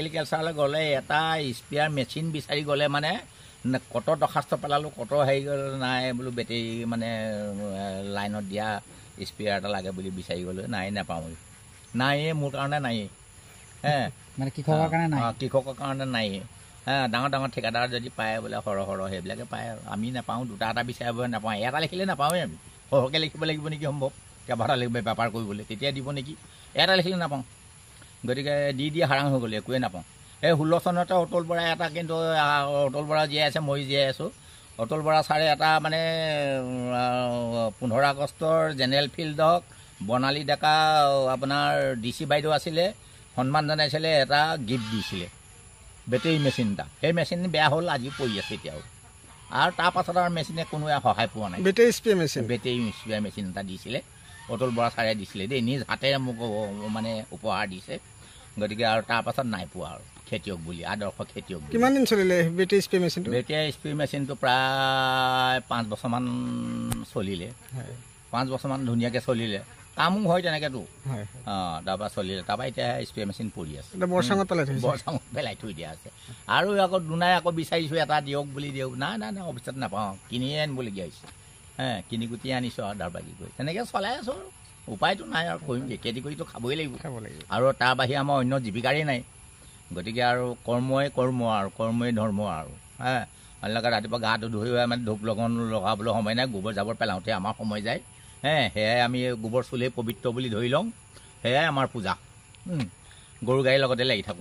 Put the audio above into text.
এগ্ৰিকালচাৰলৈ গ'লে এটা sprayer machine বিচাৰি গ'লে মানে কত দৰখাস্ত পেলালোঁ, কত হেৰি নাই বোলো বেটেৰী মানে লাইনত দিয়া স্প্ৰেয়াৰ এটা লাগে বুলি বিচাৰি গ'লোঁ, নাই নাপাওঁ, নায়েই মোৰ কাৰণে নায়েই। মানে কৃষকৰ কাৰণে নাই, কৃষকৰ কাৰণে নায়েই। ডাঙৰ ডাঙৰ ঠিকাদাৰ যদি পায় বোলে সৰহ সৰহ সেইবিলাকে পায় আৰু আমি নাপাওঁ, দুটা এটা বিচাৰিব নাপাওঁ, এটা লিখিলে নাপাওঁৱেই আমি, সৰহকৈ লিখিব লাগিব নেকি সম্ভৱ, কেইবাটা লাগিব বেপাৰ কৰিবলৈ তেতিয়া দিব নেকি, এটা লিখিলে নাপাওঁ। গতিকে দি হাৰাং হৈ গ'ল, একোৱে নাপাওঁ। এই 16 চনতে অতুল বৰাই এটা, কিন্তু অতুল বৰা জীয়াই আছে, মই জীয়াই আছোঁ। অতুল বৰা ছাৰে এটা মানে 15 আগষ্টৰ জেনেৰেল ফিল্ডক বৰ্ণালী ডেকা আপোনাৰ DC বাইদেউ আছিলে, সন্মান জনাইছিলে, এটা গিফ্ট দিছিলে বেটেৰী মেচিন এটা। সেই মেচিন বেয়া হ'ল, আজি পৰি আছে এতিয়াও। আৰু তাৰপাছত আৰু মেচিনে কোনোৱে সহায় পোৱা নাই। বেটেৰী স্প্ৰে মেচিন এটা দিছিলে, অতুল বৰা ছাৰে দিছিলে দেই, নিজ হাতেৰে মোক মানে উপহাৰ দিছে। গতিকে আৰু তাৰপাছত নাই পোৱা আৰু খেতিয়ক বুলি, আদৰ্শ খেতিয়ক। কিমান দিন চলিলে বেটেৰী স্প্ৰে মেচিনটো? বেটেৰী স্প্ৰে মেচিনটো প্ৰায় 5 বছৰমান চলিলে, 5 বছৰমান ধুনীয়াকৈ চলিলে, কামো হয় তেনেকৈতো। তাৰপৰা চলিলে, তাৰপৰা এতিয়া স্প্ৰে মেচিন পৰি আছে, বৰচাঙত পেলাই থৈ দিয়া আছে। আৰু আকৌ দুনাই আকৌ বিচাৰিছোঁ এটা দিয়ক বুলি, দিয়ক, নাই অফিচত নাপাওঁ, কিনিয়ে আনিবলগীয়া হৈছে। কিনি কুটি আনিছোঁ আৰু দাৰ বাগি কৰি তেনেকৈ চলাই আছোঁ আৰু উপায়টো নাই আৰু কৰিম, খেতি কৰিতো খাবই লাগিব। আৰু তাৰ বাহিৰে আমাৰ অন্য জীৱিকাৰেই নাই। গতিকে আৰু কৰ্মই ধৰ্ম আৰু এনেকৈ ৰাতিপুৱা গাটো ধুই মানে ধূপ লগাবলৈ সময় নাই, গোবৰ জাবৰ পেলাওঁতে আমাৰ সময় যায়। সেয়াই আমি গোবৰ চুলেই পবিত্ৰ বুলি ধৰি লওঁ, সেয়াই আমাৰ পূজা। গৰু গাড়ীৰ লগতে লাগি থাকোঁ।